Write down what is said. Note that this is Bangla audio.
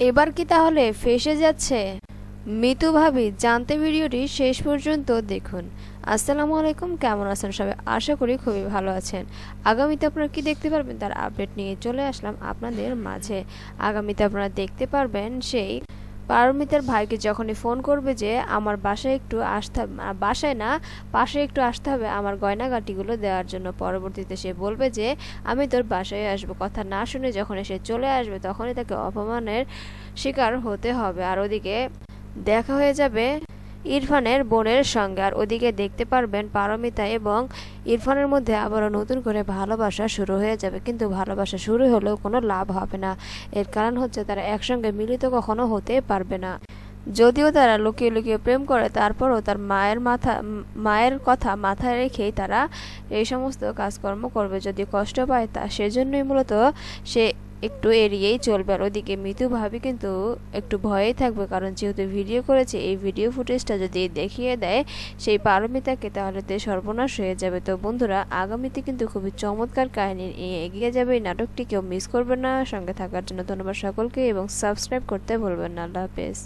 এবার কি তাহলে ফেঁসে যাচ্ছে মিতু ভাবি? জানতে ভিডিওটি শেষ পর্যন্ত দেখুন। আসসালামু আলাইকুম, কেমন আছেন সবাই? আশা করি খুবই ভালো আছেন। আগামীতে আপনারা কি দেখতে পারবেন তার আপডেট নিয়ে চলে আসলাম আপনাদের মাঝে। আগামীতে আপনারা দেখতে পারবেন সেই পারমিতার ভাইকে যখনই ফোন করবে যে আমার বাসায় একটু আসতে বাসায় না, পাশে একটু আসতে হবে আমার গয়নাগাটিগুলো দেওয়ার জন্য। পরবর্তীতে সে বলবে যে আমি তোর বাসায় আসবো। কথা না শুনে যখন সে চলে আসবে তখনই তাকে অপমানের শিকার হতে হবে। আর ওদিকে দেখা হয়ে যাবে ইরফানের বোনের সঙ্গে। আর ওদিকে দেখতে পারবেন পারমিতা এবং ইরফানের মধ্যে আবারও নতুন করে ভালোবাসা শুরু হয়ে যাবে। কিন্তু ভালোবাসা শুরু হলেও কোনো লাভ হবে না। এর কারণ হচ্ছে তারা একসঙ্গে মিলিত কখনো হতে পারবে না। যদিও তারা লুকিয়ে লুকিয়ে প্রেম করে, তারপরও তার মায়ের কথা মাথায় রেখেই তারা এই সমস্ত কাজকর্ম করবে। যদি কষ্ট পায় তা সেজন্যই মূলত সে একটু এড়িয়েই চলবে। আর ওদিকে মিতু ভাবি কিন্তু একটু ভয়েই থাকবে, কারণ যেহেতু ভিডিও করেছে, এই ভিডিও ফুটেজটা যদি দেখিয়ে দেয় সেই পারমিতাকে তাহলে তে সর্বনাশ হয়ে যাবে। তো বন্ধুরা, আগামীতে কিন্তু খুবই চমৎকার কাহিনী নিয়ে এগিয়ে যাবে এই নাটকটি। কেউ মিস করবে না। সঙ্গে থাকার জন্য ধন্যবাদ সকলকে এবং সাবস্ক্রাইব করতে ভুলবেন না। আল্লাহ হাফেজ।